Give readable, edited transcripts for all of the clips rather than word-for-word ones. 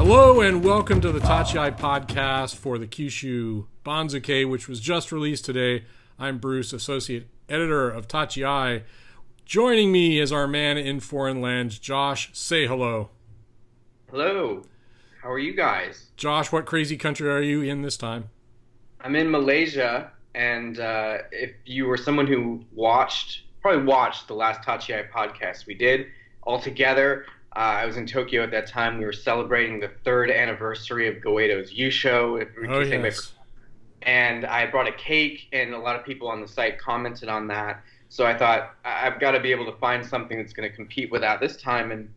Hello and welcome to the Tachiai podcast for the Kyushu Banzuke, which was just released today. I'm Bruce, Associate Editor of Tachiai. Joining me is our man in foreign lands, Josh. Say hello. Hello. How are you guys? Josh, what crazy country are you in this time? I'm in Malaysia, and if you were someone who probably watched the last Tachiai podcast we did all together, I was in Tokyo at that time. We were celebrating the 3rd anniversary of Goeido's Yusho. Oh, yes. And I brought a cake, and a lot of people on the site commented on that. So I thought, I've got to be able to find something that's going to compete with that this time. And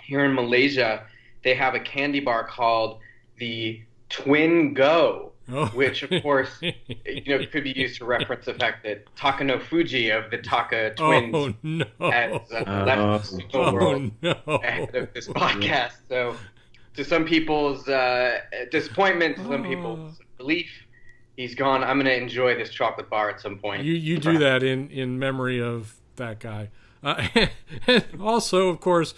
here in Malaysia, they have a candy bar called the Twin Go, which, of course, could be used to reference the fact that Takano Fuji of the Taka twins has left the world ahead of this podcast. So to some people's disappointment, to some people's relief, he's gone. I'm going to enjoy this chocolate bar at some point. You do that in memory of that guy. And also, of course,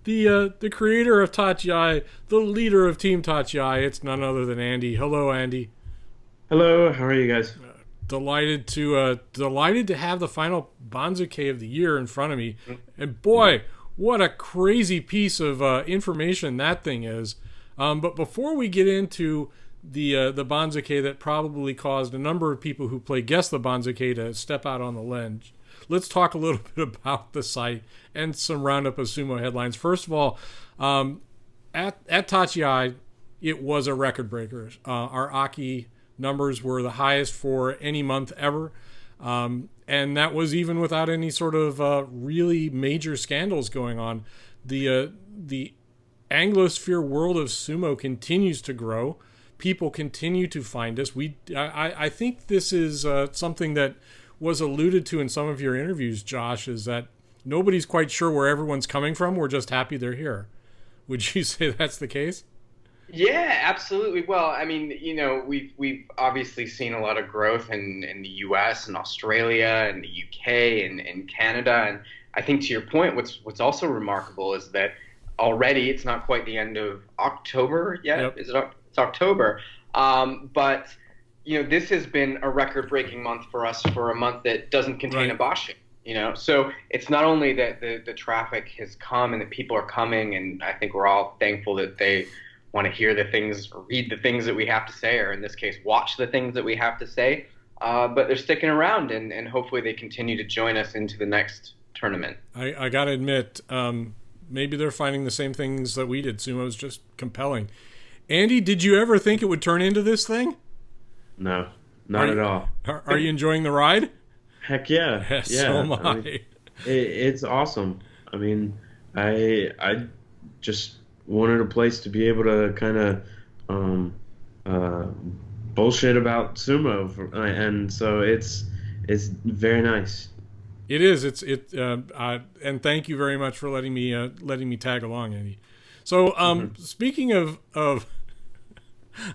the creator of Tachiai, the leader of Team Tachiai, it's none other than Andy. Hello, Andy. Hello, how are you guys? Delighted to have the final Banzuke of the year in front of me. And boy, what a crazy piece of information that thing is. But before we get into the Banzuke that probably caused a number of people who play Guess the Banzuke to step out on the ledge, let's talk a little bit about the site and some roundup of sumo headlines. First of all, at Tachiai, it was a record breaker. Our Aki numbers were the highest for any month ever. And that was even without any sort of really major scandals going on. The Anglosphere world of sumo continues to grow. People continue to find us. I think this is something that was alluded to in some of your interviews, Josh, is that nobody's quite sure where everyone's coming from. We're just happy they're here. Would you say that's the case? Yeah, absolutely. Well, I mean, we've obviously seen a lot of growth in the U.S. and Australia and the U.K. and Canada. And I think to your point, what's also remarkable is that already it's not quite the end of October yet. Yep. It's October. But this has been a record-breaking month for us for a month that doesn't contain a bashing. So it's not only that the traffic has come and that people are coming, and I think we're all thankful that they want to hear the things, or read the things that we have to say, or in this case, watch the things that we have to say. But they're sticking around, and hopefully they continue to join us into the next tournament. I got to admit, maybe they're finding the same things that we did. Sumo's just compelling. Andy, did you ever think it would turn into this thing? No, not at all. Are you enjoying the ride? Heck yeah. Yes, yeah. So am I. I mean, it's awesome. I mean, I just wanted a place to be able to kind of bullshit about sumo, and so it's very nice. It is. And thank you very much for letting me tag along, Andy. So, speaking of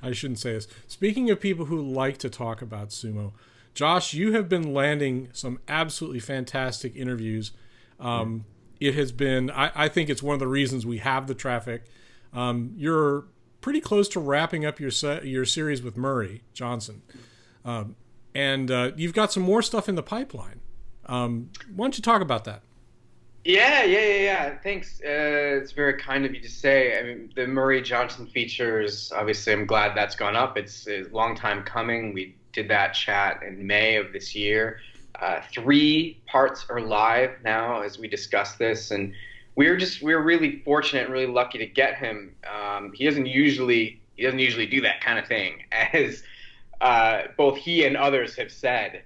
I shouldn't say this. Speaking of people who like to talk about sumo, Josh, you have been landing some absolutely fantastic interviews. It has been, I think it's one of the reasons we have the traffic. You're pretty close to wrapping up your series with Murray Johnson. And you've got some more stuff in the pipeline. Why don't you talk about that? Yeah. Thanks. It's very kind of you to say. I mean, the Murray Johnson features, obviously, I'm glad that's gone up. It's a long time coming. We did that chat in May of this year. 3 parts are live now as we discuss this, and we're really fortunate and really lucky to get him. He doesn't usually do that kind of thing, as both he and others have said.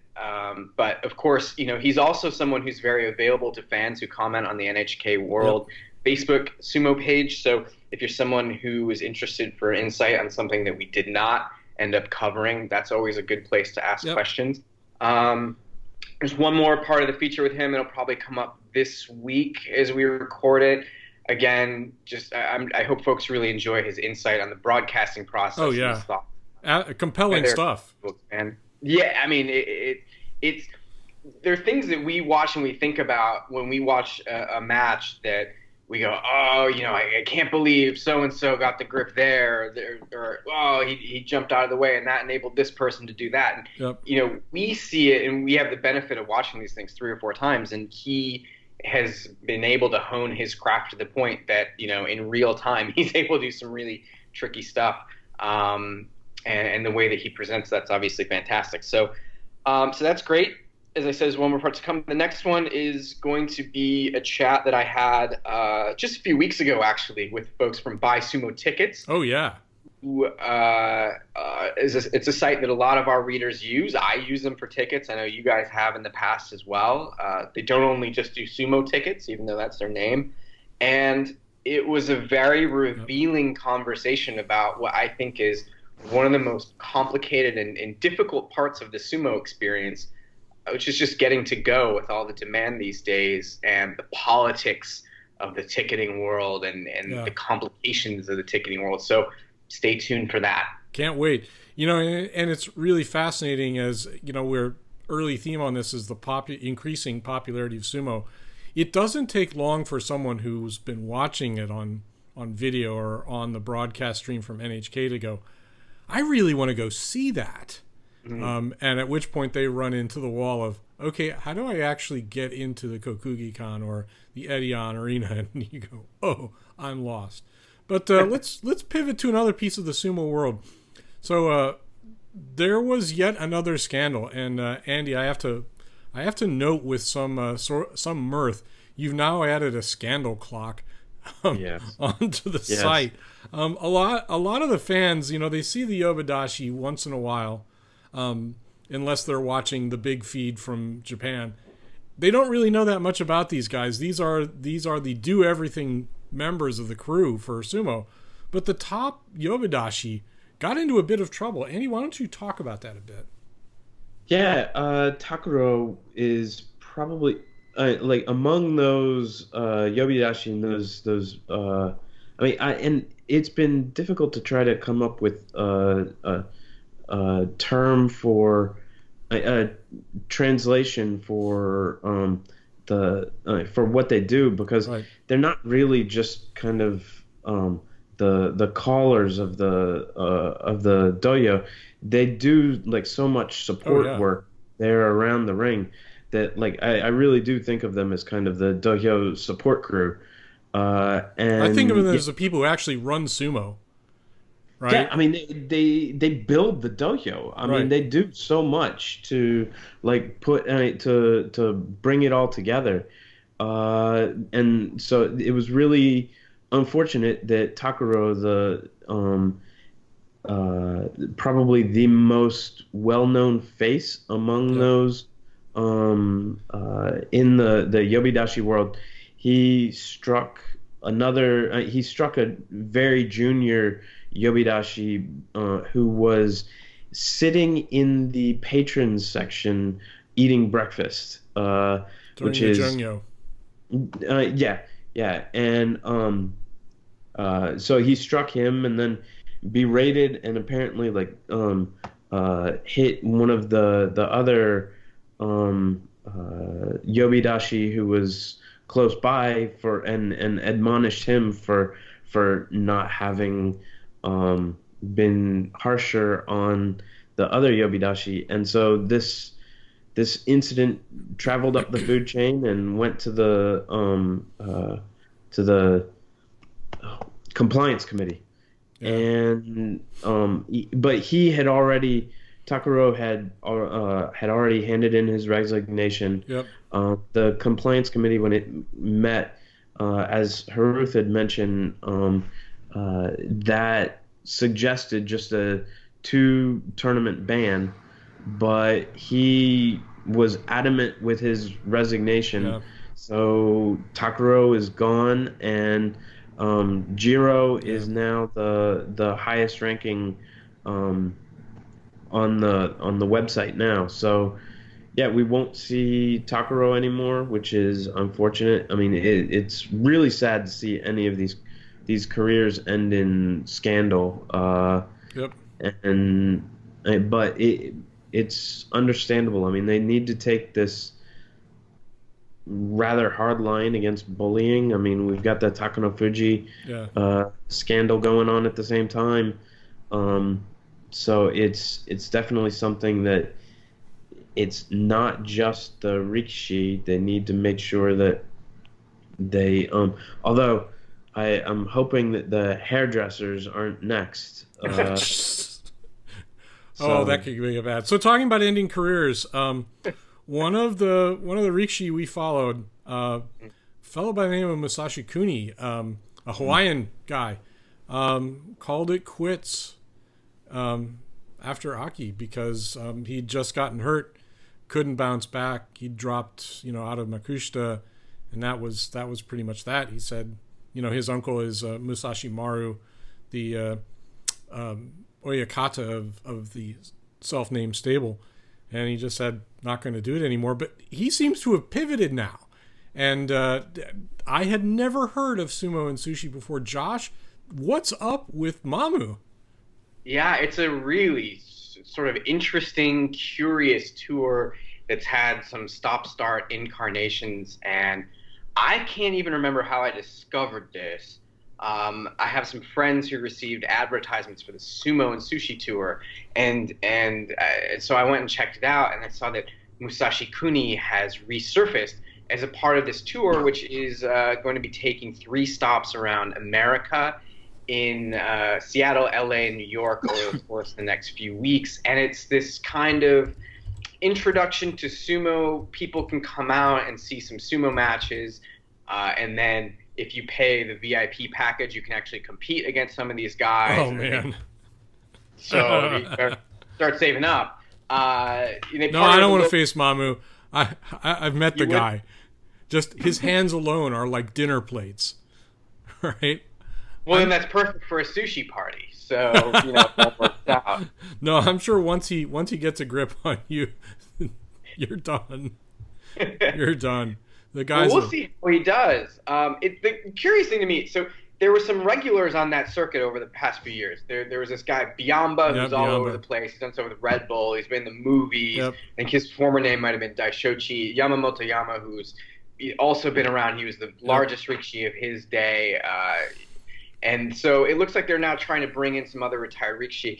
But of course, he's also someone who's very available to fans who comment on the NHK World Facebook sumo page. So if you're someone who is interested for insight on something that we did not end up covering, that's always a good place to ask questions. There's one more part of the feature with him. It'll probably come up this week as we record it. Again, I hope folks really enjoy his insight on the broadcasting process. Oh, yeah. Compelling stuff. And yeah, I mean, there are things that we watch and we think about when we watch a match that we go, oh, I can't believe so and so got the grip there, or oh, he jumped out of the way, and that enabled this person to do that. And Yep. we see it, and we have the benefit of watching these things 3 or 4 times, and he has been able to hone his craft to the point that in real time he's able to do some really tricky stuff. And the way that he presents that's obviously fantastic. So that's great. As I said, there's one more part to come. The next one is going to be a chat that I had just a few weeks ago, actually, with folks from Buy Sumo Tickets. Oh, yeah. Who, it's a site that a lot of our readers use. I use them for tickets. I know you guys have in the past as well. They don't only just do sumo tickets, even though that's their name. And it was a very revealing conversation about what I think is one of the most complicated and difficult parts of the sumo experience, which is just getting to go with all the demand these days and the politics of the ticketing world and the complications of the ticketing world. So stay tuned for that. Can't wait. And it's really fascinating as, we're early theme on this is the increasing popularity of sumo. It doesn't take long for someone who's been watching it on video or on the broadcast stream from NHK to go, I really want to go see that. Mm-hmm. And at which point they run into the wall of, okay, how do I actually get into the Kokugi-kan or the Edion Arena? And you go, oh, I'm lost. But let's pivot to another piece of the sumo world. So there was yet another scandal, and Andy, I have to note with some mirth, you've now added a scandal clock onto the site. A lot of the fans, they see the Yobidashi once in a while, unless they're watching the big feed from Japan. They don't really know that much about these guys. These are the do everything members of the crew for sumo, but the top Yobidashi got into a bit of trouble. Andy, why don't you talk about that a bit? Yeah, Takuro is probably like among those Yobidashi and those. And it's been difficult to try to come up with a term for a translation for for what they do, because they're not really just kind of the callers of the doyo. They do like so much support work there around the ring that I really do think of them as kind of the doyo support crew. And I think of them as the people who actually run sumo. Right? Yeah, I mean they build the dojo. I mean they do so much to put to bring it all together, and so it was really unfortunate that Takuro, probably the most well-known face among those in the Yobidashi world, he struck a very junior Yobidashi who was sitting in the patrons section eating breakfast, which is Jungyo. And so he struck him and then berated and apparently hit one of the other Yobidashi who was close by and admonished him for not having been harsher on the other Yobidashi. And so this incident traveled up the food chain and went to the compliance committee. And but Takuro had already handed in his resignation. The compliance committee, when it met, as Haruth had mentioned, that suggested just a 2-tournament ban, but he was adamant with his resignation. So Takuro is gone, and Jiro is now the highest ranking on the website now. So we won't see Takuro anymore, which is unfortunate. I mean, it's really sad to see any of these careers end in scandal. But it's understandable. I mean, they need to take this rather hard line against bullying. I mean, we've got the Takano Fuji Yeah. scandal going on at the same time. Um, so it's definitely something that it's not just the Rikishi. They need to make sure that they although I'm hoping that the hairdressers aren't next. Oh, So that could be bad. So talking about ending careers, one of the Rikishi we followed, fellow by the name of Musashi Cooney, a Hawaiian guy, called it quits after Aki because he'd just gotten hurt, couldn't bounce back. He dropped, out of Makushita, and that was pretty much that. He said, his uncle is Musashi Maru, the Oyakata of the self-named stable, and he just said not going to do it anymore. But he seems to have pivoted now, and I had never heard of sumo and sushi before. Josh, what's up with Mamu? Yeah, it's a really sort of interesting, curious tour that's had some stop-start incarnations, and I can't even remember how I discovered this. I have some friends who received advertisements for the sumo and sushi tour, and so I went and checked it out, and I saw that Musashi Cooney has resurfaced as a part of this tour, which is going to be taking 3 stops around America in Seattle, LA, and New York over the course of the next few weeks. And it's this kind of introduction to sumo. People can come out and see some sumo matches, and then if you pay the VIP package, you can actually compete against some of these guys. Oh, man. So you start saving up. No, I don't want to face Mamu. I've met the guy. Just his hands alone are like dinner plates, right? Well, then that's perfect for a sushi party. So that works out. No, I'm sure once he gets a grip on you, you're done. You're done. The guys. Well, we'll see how he does. The curious thing to me. So there were some regulars on that circuit over the past few years. There was this guy Biamba who's all over the place. He's done so with Red Bull. He's been in the movies. Yep. I think his former name might have been Daishochi. Yamamoto Yama, who's also been around. He was the largest Rikishi of his day. And so it looks like they're now trying to bring in some other retired Rikishi.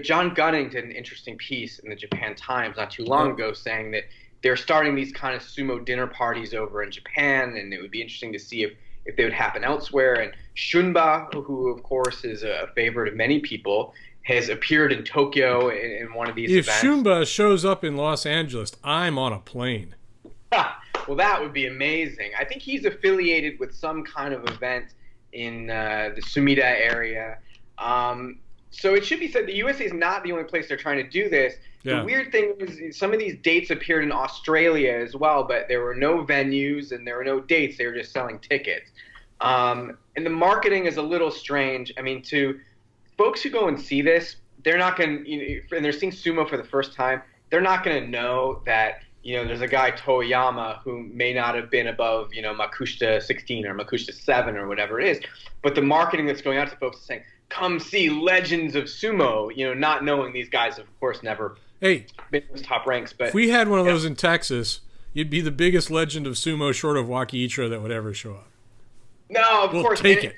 John Gunning did an interesting piece in the Japan Times not too long ago saying that they're starting these kind of sumo dinner parties over in Japan, and it would be interesting to see if they would happen elsewhere. And Shunba, who of course is a favorite of many people, has appeared in Tokyo in one of these events. If Shunba shows up in Los Angeles, I'm on a plane. Well, that would be amazing. I think he's affiliated with some kind of event in the Sumida area. So it should be said the USA is not the only place they're trying to do this. Yeah. The weird thing is some of these dates appeared in Australia as well, but there were no venues and there were no dates. They were just selling tickets. And the marketing is a little strange. I mean, to folks who go and see this, they're not going to, and they're seeing sumo for the first time, they're not going to know that, there's a guy, Toyama, who may not have been above, Makushita 16 or Makushita 7 or whatever it is. But the marketing that's going out to folks is saying, come see legends of sumo, not knowing these guys, of course, never been in those top ranks. But if we had one of those in Texas, you'd be the biggest legend of sumo short of Waki Ichiro that would ever show up. No, of course. Take it.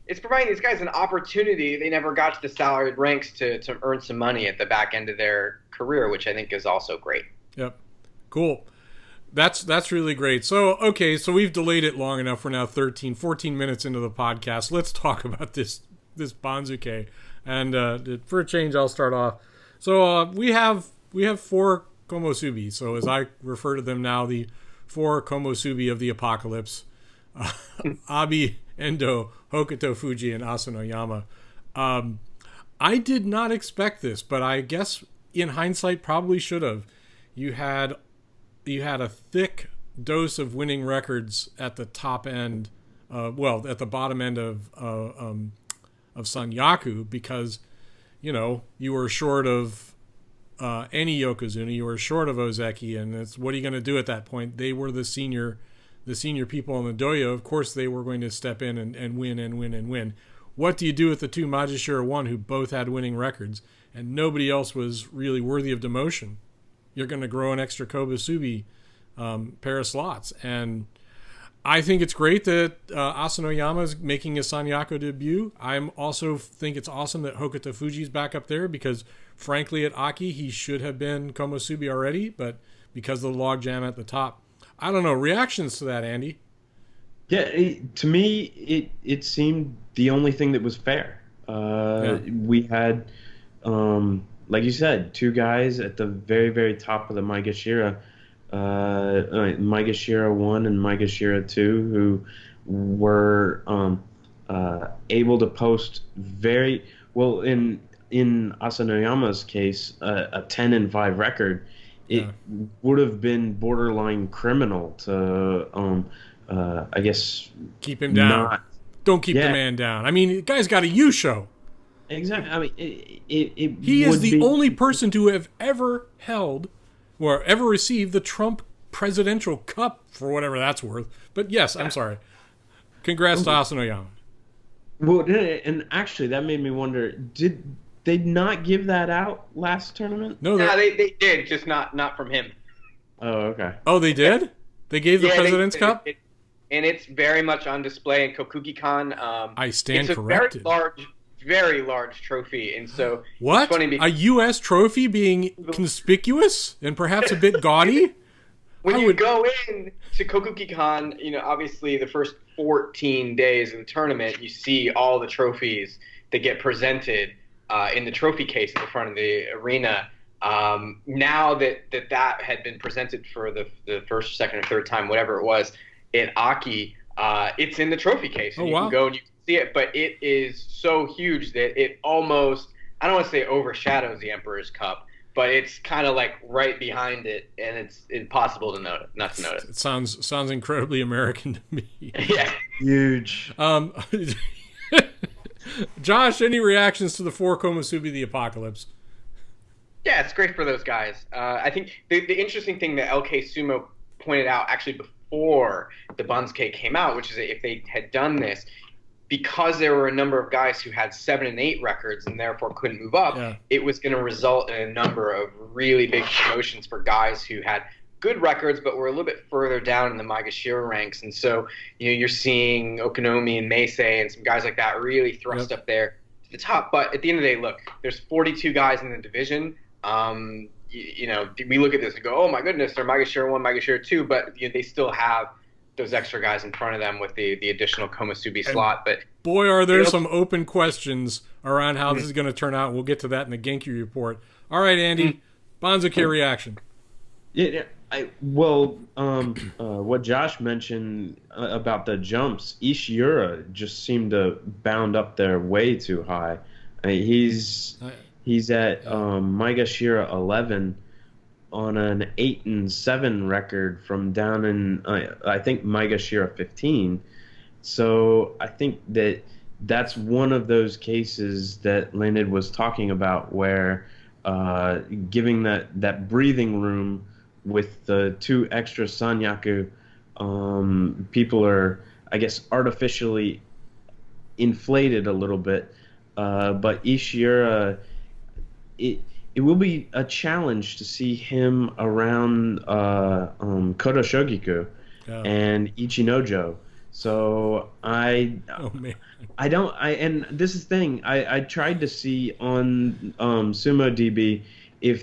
It's providing these guys an opportunity. They never got to the salaried ranks to earn some money at the back end of their career, which I think is also great. Yep. Cool. That's really great. So we've delayed it long enough. We're now 14 minutes into the podcast. Let's talk about this Banzuke. And for a change, I'll start off. So we have 4 Komusubi. So as I refer to them now, the 4 Komusubi of the apocalypse. Abi, Endo, Hokuto Fuji, and Asanoyama. I did not expect this, but I guess in hindsight probably should have. You had a thick dose of winning records at the top end, at the bottom end of Sanyaku because, you were short of any Yokozuna, you were short of Ozeki, and it's what are you going to do at that point? They were the senior people in the dojo. Of course, they were going to step in and win. What do you do with the 2 Majishira 1 who both had winning records and nobody else was really worthy of demotion? You're going to grow an extra Komusubi pair of slots. And I think it's great that Asanoyama is making his Sanyako debut. I also think it's awesome that Hokuto Fuji's back up there because, frankly, at Aki, he should have been Komusubi already, but because of the logjam at the top. I don't know. Reactions to that, Andy? Yeah, to me, it seemed the only thing that was fair. We had, like you said, two guys at the very, very top of the Maegashira, Maegashira 1 and Maegashira 2, who were able to post very well in Asanoyama's case, a 10-5 record. It would have been borderline criminal to, I guess, keep him down. Don't keep the man down. I mean, the guy's got a U show. Exactly. I mean, he is the only person to have ever held or ever received the Trump Presidential Cup, for whatever that's worth. But yes, I'm sorry. Congrats to Asanoyama. Well, and actually, that made me wonder: did they not give that out last tournament? No, they did, just not from him. Oh, okay. Oh, they did? They gave the President's Cup? And it's very much on display in Kokugi-Con. I stand corrected. It's a very large trophy, and so what? It's funny because a U.S. trophy being conspicuous and perhaps a bit gaudy? When you go in to Kokugi-Con, obviously the first 14 days of the tournament, you see all the trophies that get presented in the trophy case in the front of the arena. Now that had been presented for the first, second, or third time, whatever it was, at Aki, it's in the trophy case. And you can go and you can see it, but it is so huge that it almost, I don't want to say overshadows the Emperor's Cup, but it's kind of like right behind it, and it's impossible to not to notice. It sounds incredibly American to me. Yeah. Huge. Josh, any reactions to the 4 Komusubi the Apocalypse? Yeah, it's great for those guys. I think the interesting thing that LK Sumo pointed out actually before the Banzuke came out, which is that if they had done this, because there were a number of guys who had 7 and 8 records and therefore couldn't move up, it was going to result in a number of really big promotions for guys who had good records but were a little bit further down in the Maegashira ranks. And so, you're seeing Okonomi and Meisei and some guys like that really thrust up there to the top. But at the end of the day, look, there's 42 guys in the division. We look at this and go, oh my goodness, they're Maegashira 1, Maegashira 2, but they still have those extra guys in front of them with the additional Komusubi slot. But boy, are there some open questions around how this is going to turn out. We'll get to that in the Genki report. All right, Andy, Banzuke reaction. Yeah, what Josh mentioned about the jumps, Ishiura just seemed to bound up there way too high. I mean, he's at Maegashira 11 on an 8 and 7 record from down in I think Maegashira 15. So I think that's one of those cases that Leonid was talking about, where giving that breathing room with the 2 extra Sanyaku, people are, I guess, artificially inflated a little bit. But Ishiura, it will be a challenge to see him around Kodo Shogiku and Ichinojo. So and this is the thing, I tried to see on Sumo DB if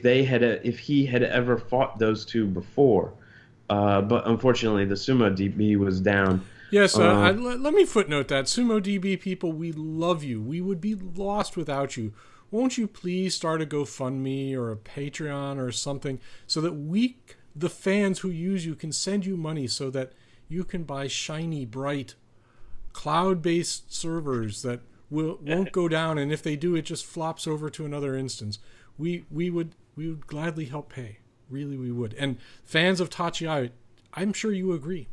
he had ever fought those 2 before, but unfortunately the Sumo DB was down. Yes, let me footnote that. Sumo DB people, we love you. We would be lost without you. Won't you please start a GoFundMe or a Patreon or something so that we, the fans who use you, can send you money so that you can buy shiny, bright, cloud-based servers that won't go down, and if they do, it just flops over to another instance. We would gladly help pay. Really, we would. And fans of Tachiai, I'm sure you agree.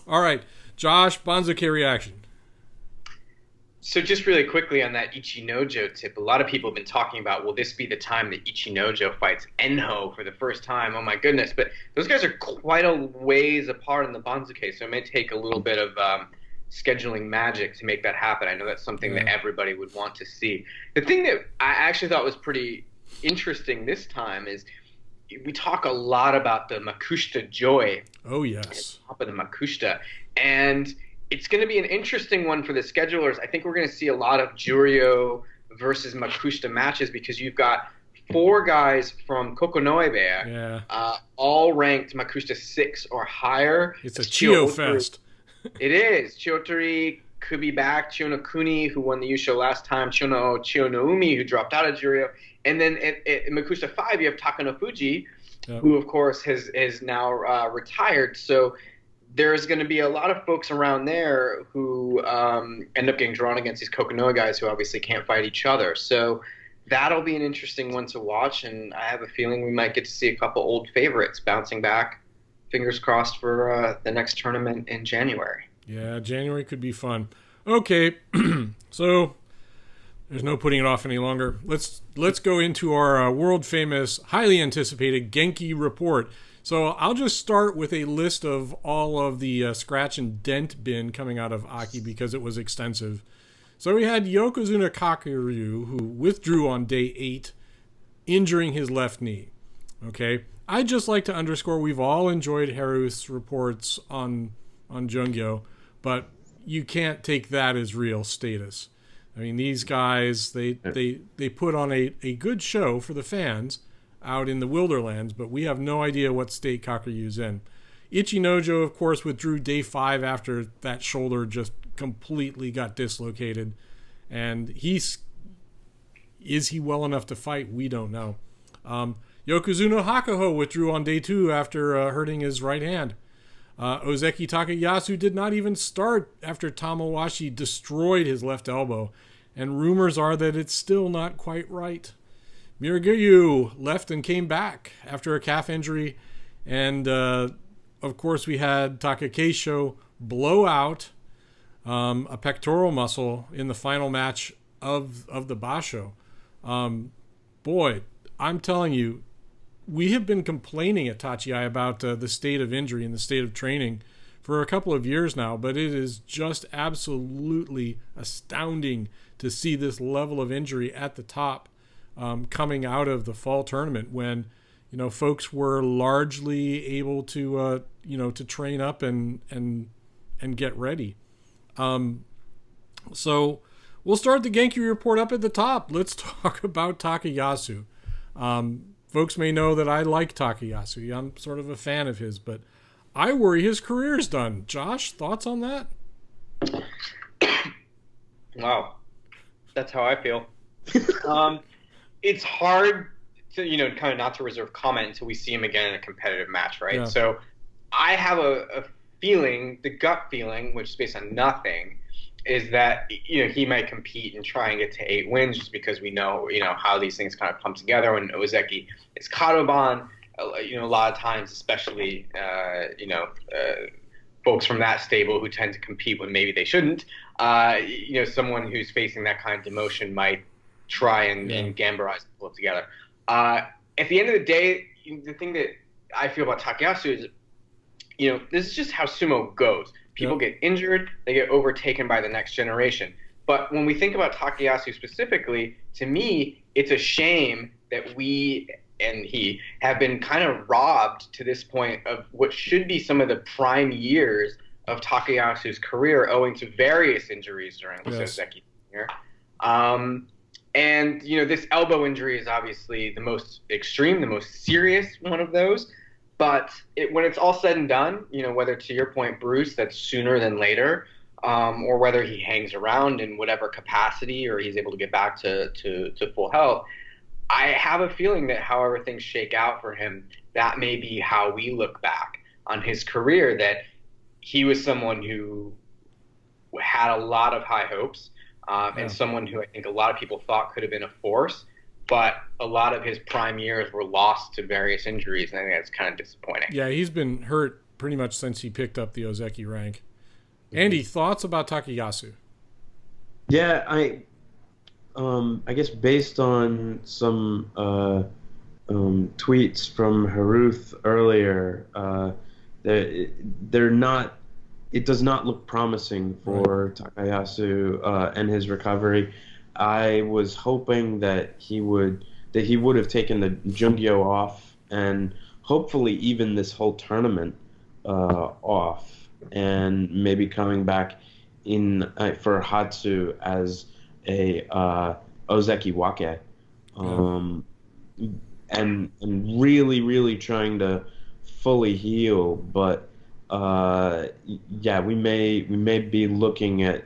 All right, Josh, Banzuke reaction. So just really quickly on that Ichinojo tip, a lot of people have been talking about, will this be the time that Ichinojo fights Enho for the first time? Oh my goodness. But those guys are quite a ways apart in the Banzuke, so it may take a little bit of scheduling magic to make that happen. I know that's something that everybody would want to see. The thing that I actually thought was pretty interesting this time is we talk a lot about the Makushita Joy Oh, yes. Top of the Makushita. And it's going to be an interesting one for the schedulers. I think we're going to see a lot of Juryo versus Makushita matches because you've got 4 guys from Kokonoebeya, all ranked Makushita 6 or higher. It's a Chio fest. It is. Chiotori could be back. Chiono Cooney, who won the Yusho last time. Chionoumi, who dropped out of Juryo. And then at Makushita 5, you have Takano Fuji, who, of course, has now retired. So there's going to be a lot of folks around there who end up getting drawn against these Kokonoe guys who obviously can't fight each other. So that'll be an interesting one to watch, and I have a feeling we might get to see a couple old favorites bouncing back. Fingers crossed for the next tournament in January. Yeah, January could be fun. Okay, so there's no putting it off any longer. Let's go into our world-famous, highly anticipated Genki report. So I'll just start with a list of all of the scratch and dent bin coming out of Aki because it was extensive. So we had Yokozuna Kakuryu, who withdrew on day 8, injuring his left knee. Okay, I'd just like to underscore we've all enjoyed Haru's reports on Jungyo, but you can't take that as real status. I mean, these guys, they put on a good show for the fans out in the Wilderlands, but we have no idea what state Kakuryu's in. Ichinojo, of course, withdrew day 5 after that shoulder just completely got dislocated. And is he well enough to fight? We don't know. Yokozuna Hakuho withdrew on day 2 after hurting his right hand. Ozeki Takayasu did not even start after Tamawashi destroyed his left elbow. And rumors are that it's still not quite right. Miraguyu left and came back after a calf injury. And, of course, we had Takakeisho blow out a pectoral muscle in the final match of the Basho. Boy, I'm telling you, we have been complaining at Tachiai about the state of injury and the state of training for a couple of years now, but it is just absolutely astounding to see this level of injury at the top coming out of the fall tournament when, folks were largely able to, to train up and get ready. So we'll start the Genki report up at the top. Let's talk about Takayasu. Folks may know that I like Takayasu. I'm sort of a fan of his, but I worry his career's done. Josh, thoughts on that? Wow. That's how I feel. It's hard to, kind of not to reserve comment until we see him again in a competitive match, right? Yeah. So I have a feeling, the gut feeling, which is based on nothing, is that, he might compete and try and get to 8 wins just because we know, how these things kind of come together when Ozeki is Kadoban, a lot of times, especially, folks from that stable who tend to compete when maybe they shouldn't, someone who's facing that kind of demotion might try and gambarize and pull it together. At the end of the day, the thing that I feel about Takayasu is, this is just how sumo goes. People get injured, they get overtaken by the next generation. But when we think about Takayasu specifically, to me, it's a shame that we and he have been kind of robbed to this point of what should be some of the prime years of Takayasu's career owing to various injuries during the Ozeki year. And, this elbow injury is obviously the most extreme, the most serious one of those. But when it's all said and done, whether to your point, Bruce, that's sooner than later, or whether he hangs around in whatever capacity or he's able to get back to full health, I have a feeling that however things shake out for him, that may be how we look back on his career, that he was someone who had a lot of high hopes and someone who I think a lot of people thought could have been a force. But a lot of his prime years were lost to various injuries, and I think that's kind of disappointing. Yeah, he's been hurt pretty much since he picked up the Ozeki rank. Andy, thoughts about Takayasu? Yeah, I guess based on some tweets from Haruth earlier, they're not. It does not look promising for Takayasu and his recovery. I was hoping that he would have taken the Jungyo off and hopefully even this whole tournament off, and maybe coming back in for Hatsu as a Ozeki Wake, and really trying to fully heal. But yeah, we may be looking at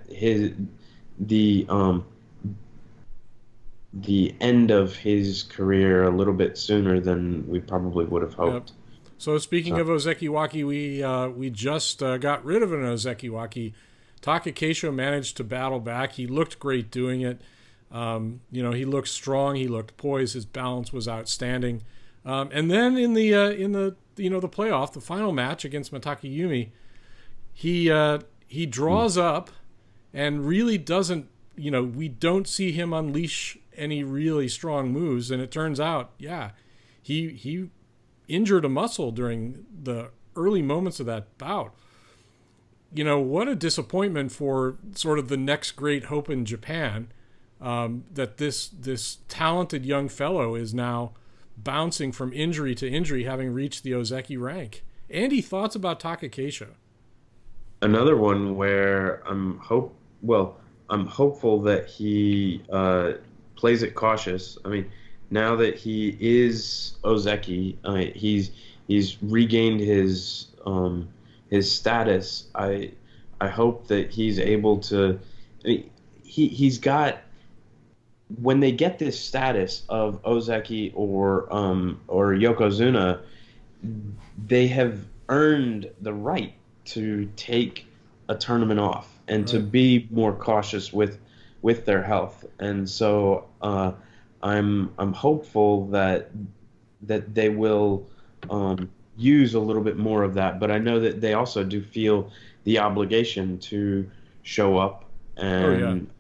the end of his career a little bit sooner than we probably would have hoped. Yep. So speaking of Ozeki Waki, we just got rid of an Ozeki Waki. Takayasu managed to battle back. He looked great doing it. He looked strong. He looked poised. His balance was outstanding. And then in the playoff, the final match against Mitakeumi, he draws up and really doesn't. We don't see him unleash any really strong moves, and it turns out, he injured a muscle during the early moments of that bout. What a disappointment for sort of the next great hope in Japan, that this talented young fellow is now bouncing from injury to injury, having reached the Ozeki rank. Andy, thoughts about Takayasu? Another one where I'm hopeful that he plays it cautious. I mean, now that he is Ozeki, he's regained his status. I hope that he's able to. I mean, he's got, when they get this status of Ozeki or Yokozuna, they have earned the right to take a tournament off and to be more cautious with their health. And so I'm hopeful that they will use a little bit more of that. But I know that they also do feel the obligation to show up and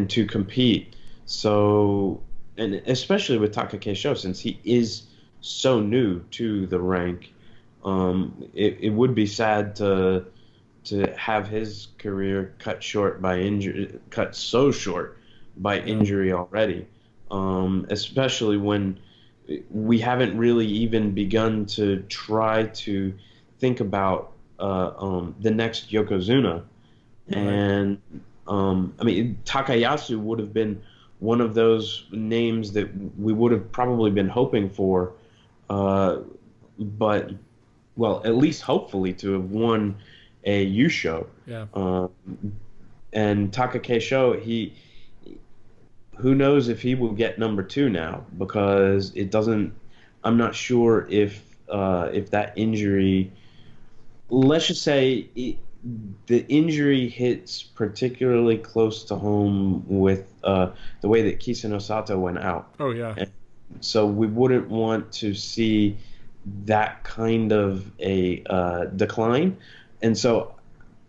to compete. So, and especially with Takayasu, since he is so new to the rank, it would be sad to have his career cut so short by injury already, especially when we haven't really even begun to try to think about the next Yokozuna. And I mean, Takayasu would have been one of those names that we would have probably been hoping for, but at least hopefully to have won a Yusho. Yeah. And Takayasu, who knows if he will get number 2 now, because it doesn't. I'm not sure if that injury. Let's just say the injury hits particularly close to home with the way that Kisano Sato went out. Oh yeah. And so we wouldn't want to see that kind of a decline. And so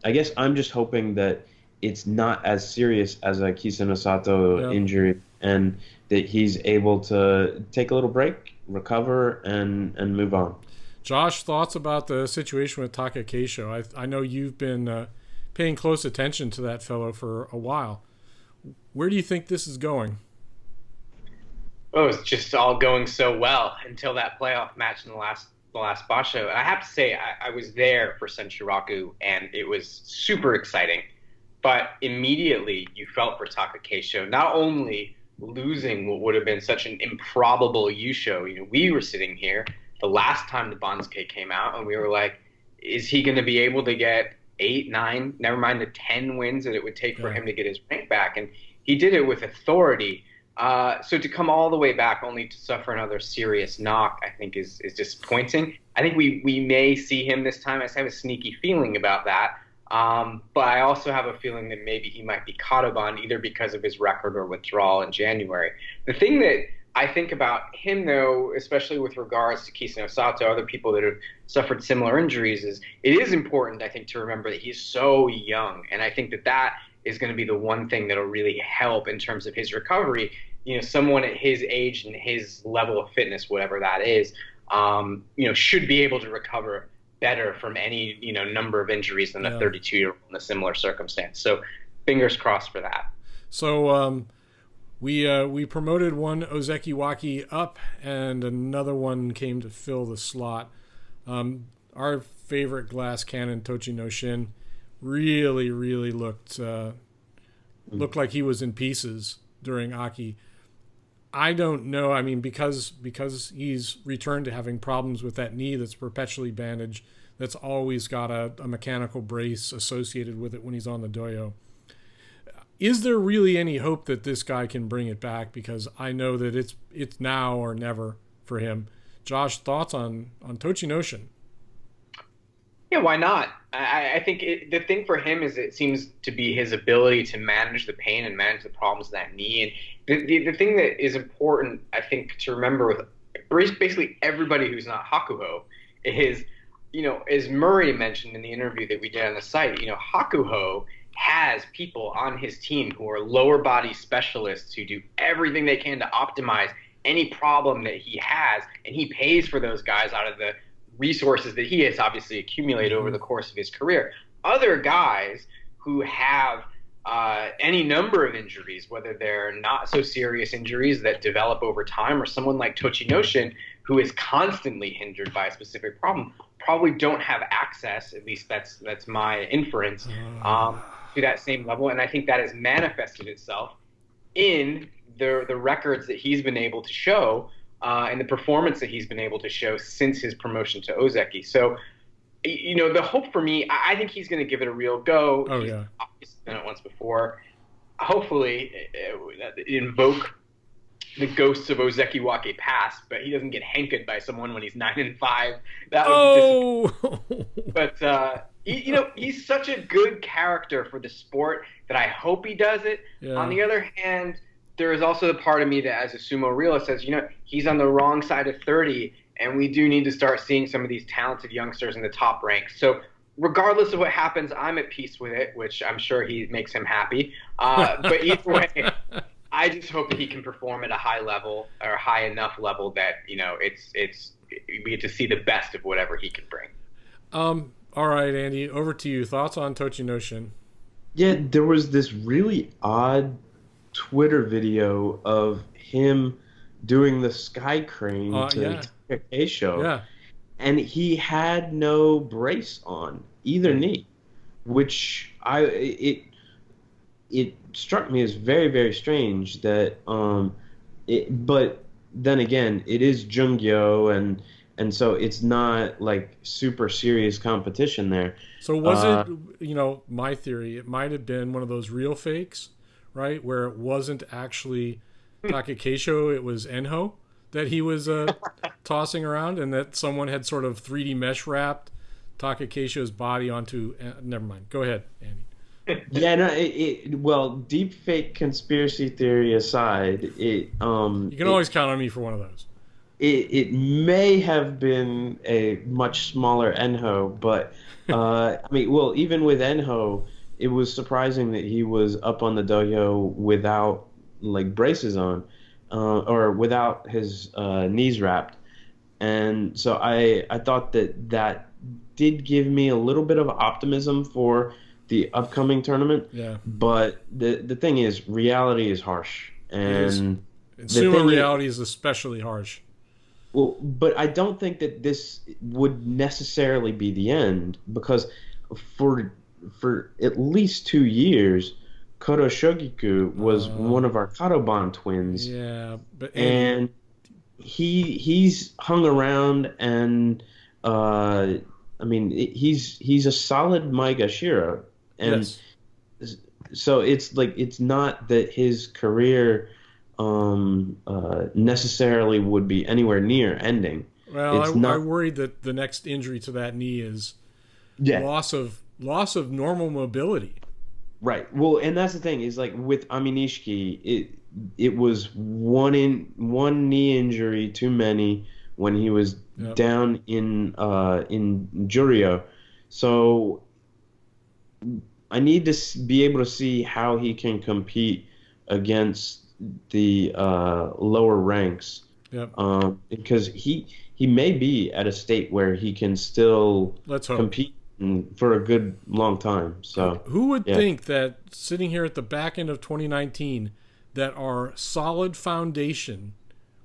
I guess I'm just hoping that it's not as serious as a Kisano Sato injury, and that he's able to take a little break, recover, and move on. Josh, thoughts about the situation with Takayasu? I know you've been paying close attention to that fellow for a while. Where do you think this is going? Oh, it's just all going so well until that playoff match in the last Basho. I have to say, I was there for Senshiraku, and it was super exciting. But immediately you felt for Takayasu, not only losing what would have been such an improbable Yusho. We were sitting here the last time the Banzuke came out, and we were like, is he going to be able to get 8, 9, never mind the 10 wins that it would take for him to get his rank back? And he did it with authority. So to come all the way back only to suffer another serious knock, I think is disappointing. I think we may see him this time. I have a sneaky feeling about that. But I also have a feeling that maybe he might be Kataban either because of his record or withdrawal in January. The thing that I think about him, though, especially with regards to Kisano Sato, other people that have suffered similar injuries, is it is important, I think, to remember that he's so young. And I think that is going to be the one thing that'll really help in terms of his recovery. Someone at his age and his level of fitness, whatever that is, should be able to recover better from any, number of injuries than a 32-year-old in a similar circumstance. So fingers crossed for that. So we promoted one Ozeki Waki up, and another one came to fill the slot. Our favorite glass cannon, Tochinoshin, really, really looked like he was in pieces during Aki. I don't know. I mean, because he's returned to having problems with that knee that's perpetually bandaged, that's always got a mechanical brace associated with it when he's on the doyo. Is there really any hope that this guy can bring it back? Because I know that it's now or never for him. Josh, thoughts on Tochinoshin? Yeah, why not? I think the thing for him is it seems to be his ability to manage the pain and manage the problems of that knee. And the thing that is important, I think, to remember with basically everybody who's not Hakuho is, as Murray mentioned in the interview that we did on the site, Hakuho has people on his team who are lower body specialists who do everything they can to optimize any problem that he has, and he pays for those guys out of the resources that he has obviously accumulated over the course of his career. Other guys who have any number of injuries, whether they're not so serious injuries that develop over time, or someone like Tochinoshin who is constantly hindered by a specific problem, probably don't have access, at least that's my inference, to that same level. And I think that has manifested itself in the records that he's been able to show and the performance that he's been able to show since his promotion to Ozeki. So, the hope for me, I think he's going to give it a real go. Oh, he's yeah. obviously done it once before. Hopefully, invoke the ghosts of Ozeki Wake past, but he doesn't get hankered by someone when he's 9-5. That would be But he's such a good character for the sport that I hope he does it. Yeah. On the other hand, there is also the part of me that, as a sumo realist, says, he's on the wrong side of 30, and we do need to start seeing some of these talented youngsters in the top ranks. So regardless of what happens, I'm at peace with it, which I'm sure he makes him happy. But either way, I just hope that he can perform at a high level, or high enough level that, we get to see the best of whatever he can bring. All right, Andy, over to you. Thoughts on Tochinoshin? Yeah, there was this really odd Twitter video of him doing the sky crane to Tachiai show. Yeah. And he had no brace on either knee, which it struck me as very, very strange that but then again, it is Jungyo, and so it's not like super serious competition there. So was it, my theory, it might have been one of those real fakes, right? Where it wasn't actually Takayasu, it was Enho that he was tossing around, and that someone had sort of 3D mesh wrapped Takayasu's body onto. Never mind. Go ahead, Andy. Yeah, no. Well, deep fake conspiracy theory aside, you can always count on me for one of those. It may have been a much smaller Enho, but even with Enho, it was surprising that he was up on the dohyo without like braces on, or without his knees wrapped, and so I thought that did give me a little bit of optimism for the upcoming tournament. Yeah. But the thing is, reality is harsh, and sumo reality is especially harsh. Well, but I don't think that this would necessarily be the end, because for at least 2 years, Kodo Shogiku was one of our Kadoban twins. Yeah, and he's hung around, and he's a solid Maegashira, and so it's like it's not that his career necessarily would be anywhere near ending. Well, I worried that the next injury to that knee is loss of normal mobility. Right. Well, and that's the thing is, like with Aminishiki, it was one knee injury too many when he was down in Juryo. So I need to be able to see how he can compete against the lower ranks. Yep. Because he may be at a state where he can still compete for a good long time. So who would think that sitting here at the back end of 2019 that our solid foundation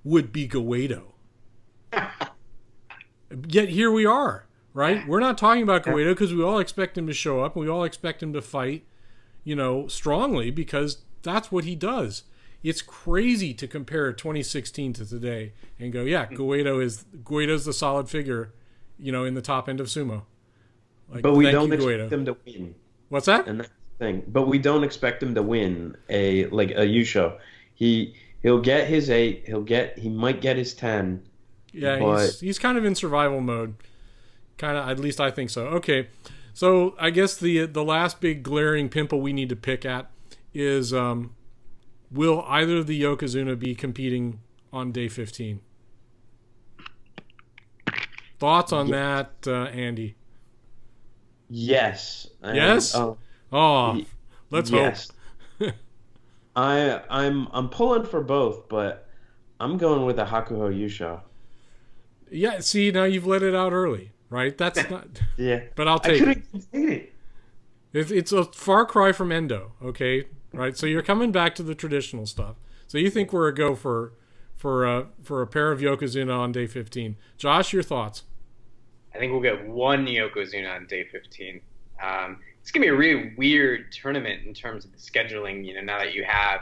would be Goedo? Yet here we are, right? We're not talking about Goeido because we all expect him to show up and we all expect him to fight, strongly because that's what he does. It's crazy to compare 2016 to today and go, yeah, Goeido's the solid figure, in the top end of sumo. Like, but we don't expect him to win. What's that? And that's the thing. But we don't expect him to win a Yusho. He'll get his 8. He might get his 10. Yeah, but he's kind of in survival mode. Kind of, at least I think so. Okay, so I guess the last big glaring pimple we need to pick at is will either of the Yokozuna be competing on day 15? Thoughts on that, Andy? Yes. Yes? Let's hope. I'm pulling for both, but I'm going with a Hakuho Yusho. Yeah, see, now you've let it out early, right? That's not... Yeah. But I'll take it. it. It's a far cry from Endo, okay? Right? So you're coming back to the traditional stuff. So you think we're a go for a pair of Yokozuna on day 15. Josh, your thoughts? I think we'll get one Yokozuna on day 15. It's going to be a really weird tournament in terms of the scheduling, now that you have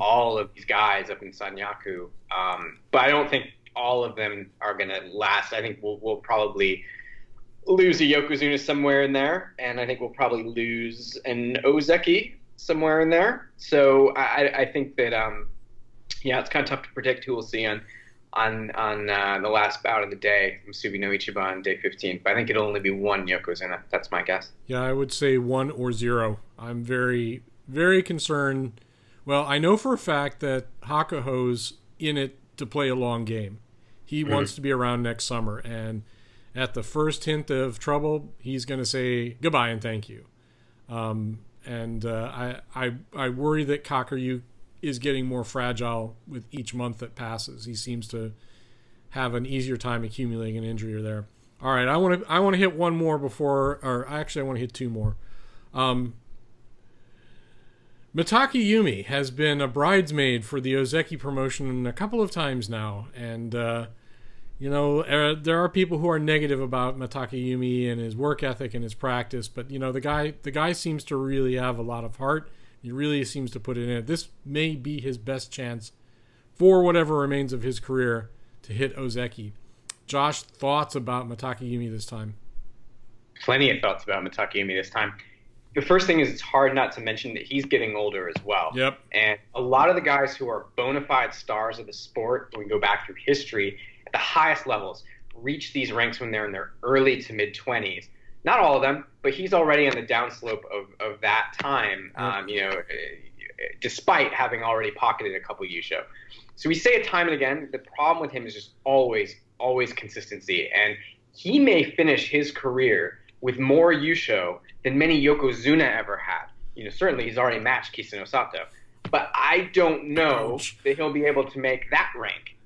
all of these guys up in Sanyaku. But I don't think all of them are going to last. I think we'll probably lose a Yokozuna somewhere in there, and I think we'll probably lose an Ozeki somewhere in there. So I think that it's kind of tough to predict who we'll see on the last bout of the day, Musubi no Ichiban on day 15. But I think it'll only be one Yokozuna. That's my guess. Yeah, I would say 1 or 0. I'm very, very concerned. Well, I know for a fact that Hakuho's in it to play a long game. He wants to be around next summer, and at the first hint of trouble, he's going to say goodbye and thank you. I worry that Kakuryu is getting more fragile with each month that passes. He seems to have an easier time accumulating an injury there. All right, I want to hit one more before, or actually I want to hit two more. Mitakeumi has been a bridesmaid for the Ozeki promotion a couple of times now, and there are people who are negative about Mitakeumi and his work ethic and his practice, but the guy seems to really have a lot of heart. He really seems to put it in. This may be his best chance for whatever remains of his career to hit Ozeki. Josh, thoughts about Mitakeumi this time? Plenty of thoughts about Mitakeumi this time. The first thing is it's hard not to mention that he's getting older as well. Yep. And a lot of the guys who are bona fide stars of the sport, when we go back through history, at the highest levels, reach these ranks when they're in their early to mid-20s. Not all of them, but he's already on the downslope of that time, despite having already pocketed a couple Yusho. So we say it time and again, the problem with him is just always consistency. And he may finish his career with more Yusho than many Yokozuna ever had. Certainly he's already matched Kisano Sato. But I don't know that he'll be able to make that rank.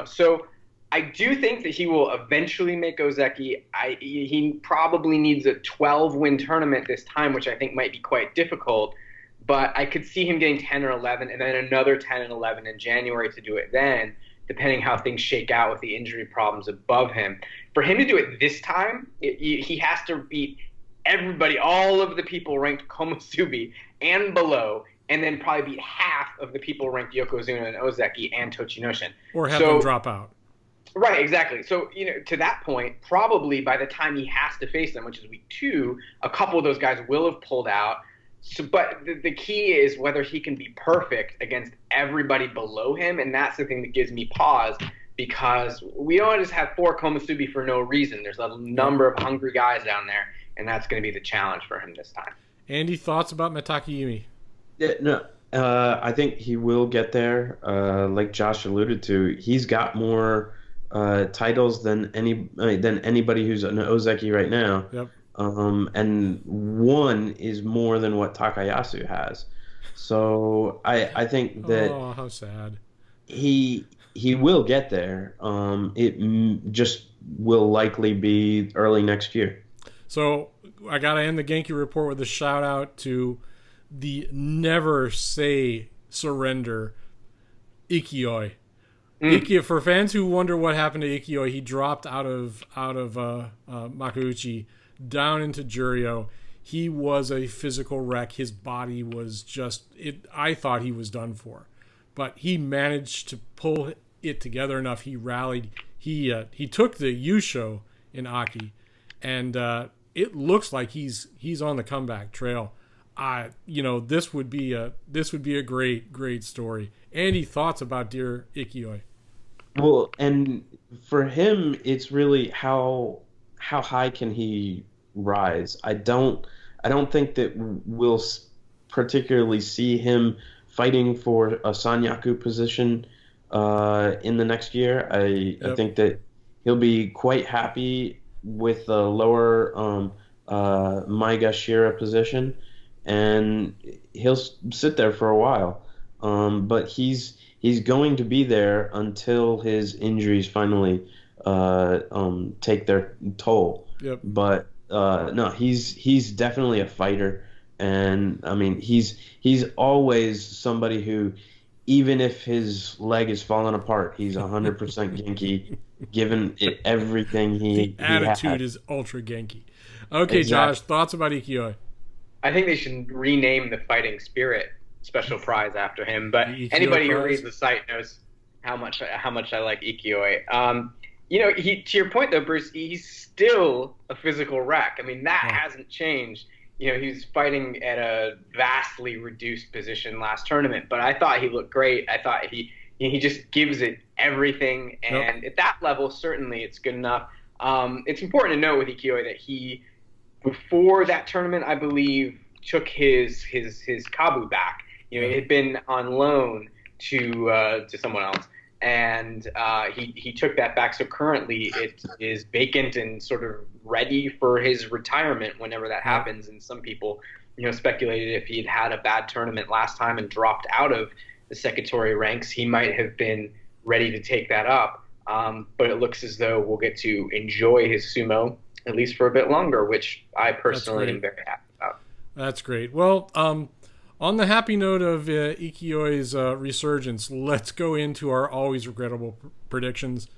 So I do think that he will eventually make Ozeki. He probably needs a 12-win tournament this time, which I think might be quite difficult. But I could see him getting 10 or 11, and then another 10 and 11 in January to do it then, depending how things shake out with the injury problems above him. For him to do it this time, he has to beat everybody, all of the people ranked Komusubi and below, and then probably beat half of the people ranked Yokozuna and Ozeki and Tochinoshin. Or have them drop out. Right, exactly. So, to that point, probably by the time he has to face them, which is week 2, a couple of those guys will have pulled out. So, but the key is whether he can be perfect against everybody below him, and that's the thing that gives me pause, because we don't just have 4 Komusubi for no reason. There's a number of hungry guys down there, and that's going to be the challenge for him this time. Andy, thoughts about Mitakeumi? I think he will get there. Like Josh alluded to, he's got more titles than anybody who's an Ozeki right now. Yep. And one is more than what Takayasu has. So I think that how sad. He will get there. It just will likely be early next year. So I got to end the Genki report with a shout out to the never say surrender Ikioi. For fans who wonder what happened to Ikiyoi, he dropped out of Makuuchi down into Juryo. He was a physical wreck. His body was just I thought he was done for, but he managed to pull it together enough. He rallied. He took the Yusho in Aki, and it looks like he's on the comeback trail. This would be a great story. Andy, thoughts about Dear Ikiyoi? Well, and for him, it's really how high can he rise? I don't think that we'll particularly see him fighting for a Sanyaku position in the next year. I think that he'll be quite happy with the lower Maegashira position, and he'll sit there for a while. But he's going to be there until his injuries finally take their toll. Yep. But no, he's definitely a fighter, and I mean he's always somebody who, even if his leg is falling apart, he's 100% Genki, given it everything he attitude is ultra Genki. Okay, exactly. Josh, thoughts about Ikiyoi? I think they should rename the Fighting Spirit special prize after him. But anybody who reads the site knows how much I like Ikiyoi. To your point though, Bruce, he's still a physical wreck. I mean, that hasn't changed. He was fighting at a vastly reduced position last tournament, but I thought he looked great. I thought he just gives it everything, and at that level, certainly it's good enough. It's important to note with Ikiyoi that he, before that tournament, I believe, took his Kabu back. It had been on loan to someone else, and he took that back. So currently it is vacant and sort of ready for his retirement whenever that happens. And some people, speculated if he had a bad tournament last time and dropped out of the Sekitori ranks, he might have been ready to take that up. But it looks as though we'll get to enjoy his sumo at least for a bit longer, which I personally am very happy about. That's great. Well, on the happy note of Ikioi's resurgence, let's go into our always regrettable predictions.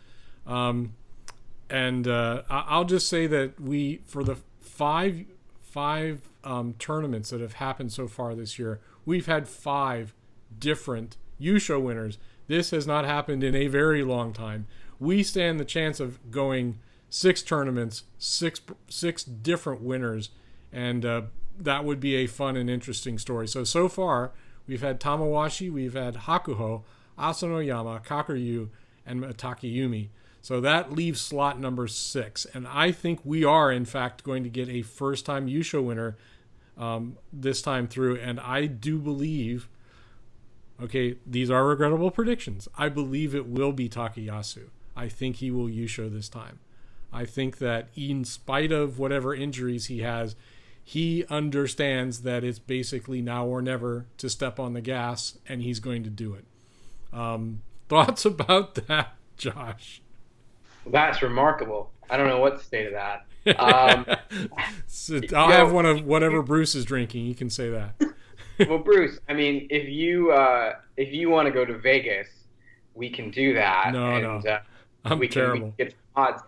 And I'll just say that for the five tournaments that have happened so far this year, we've had 5 different Yusho winners. This has not happened in a very long time. We stand the chance of going 6 tournaments, six different winners, and that would be a fun and interesting story. So far, we've had Tamawashi, we've had Hakuho, Asanoyama, Kakuryu, and Mitakeumi. So that leaves slot number 6. And I think we are, in fact, going to get a first-time Yusho winner this time through. And I do believe, these are regrettable predictions. I believe it will be Takayasu. I think he will Yusho this time. I think that in spite of whatever injuries he has, he understands that it's basically now or never to step on the gas, and he's going to do it. Thoughts about that, Josh? That's remarkable. I don't know what to say to that. I'll have one of whatever Bruce is drinking. You can say that. Well, Bruce, I mean, if you want to go to Vegas, we can do that. No. I'm terrible. We can get some odds.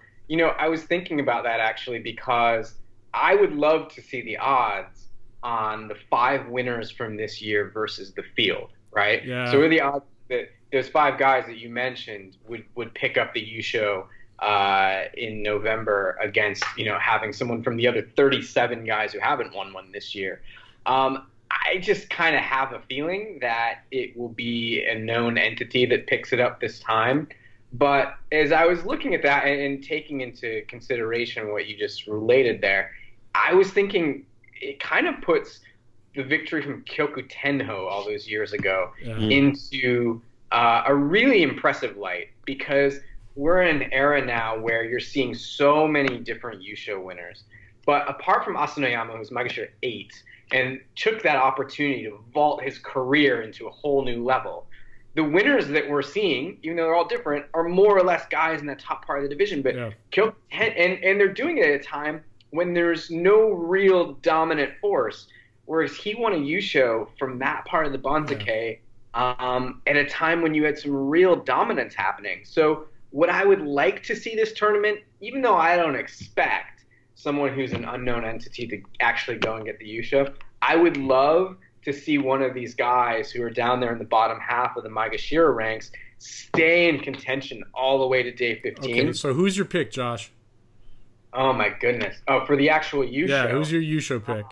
I was thinking about that actually because I would love to see the odds on the 5 winners from this year versus the field, right? Yeah. So what are the odds that those 5 guys that you mentioned would pick up the Yusho in November against, having someone from the other 37 guys who haven't won one this year? I just kind of have a feeling that it will be a known entity that picks it up this time. But as I was looking at that and taking into consideration what you just related there, I was thinking it kind of puts the victory from Kyoku Tenho all those years ago into a really impressive light, because we're in an era now where you're seeing so many different Yusho winners. But apart from Asanoyama, who's Maegashira 8, and took that opportunity to vault his career into a whole new level, the winners that we're seeing, even though they're all different, are more or less guys in the top part of the division. But Kyoku Tenho, and they're doing it at a time when there's no real dominant force, whereas he won a Yusho from that part of the Banzuke at a time when you had some real dominance happening. So what I would like to see this tournament, even though I don't expect someone who's an unknown entity to actually go and get the Yusha, I would love to see one of these guys who are down there in the bottom half of the Maegashira ranks stay in contention all the way to day 15. Okay, so who's your pick, Josh? Oh my goodness. Oh, for the actual Yusha. Yeah, who's your Yusha pick?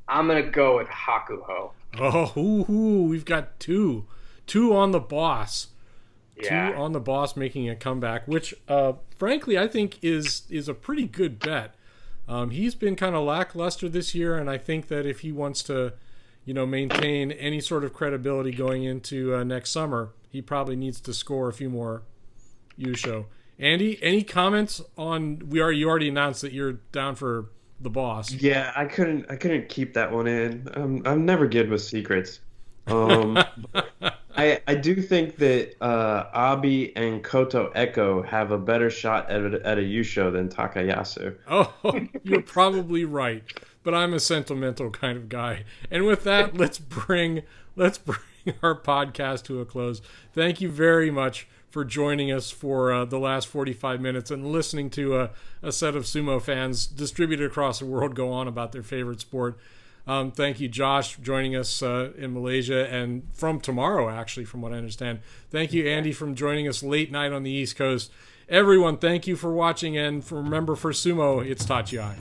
I'm going to go with Hakuho. Oh, we've got two. Two on the boss. Yeah. Two on the boss making a comeback, which, frankly, I think is a pretty good bet. He's been kind of lackluster this year, and I think that if he wants to, maintain any sort of credibility going into next summer, he probably needs to score a few more Yusho. Andy, any comments on? You already announced that you're down for the boss. Yeah, I couldn't keep that one in. I'm never good with secrets. I do think that Abi and Koto Eko have a better shot at a Yusho than Takayasu. Oh, you're probably right, but I'm a sentimental kind of guy. And with that, let's bring our podcast to a close. Thank you very much for joining us for the last 45 minutes and listening to a set of sumo fans distributed across the world go on about their favorite sport. Thank you, Josh, joining us in Malaysia and from tomorrow, actually, from what I understand. Thank you, Andy, from joining us late night on the East Coast. Everyone, thank you for watching, and remember, for sumo, it's Tachiai.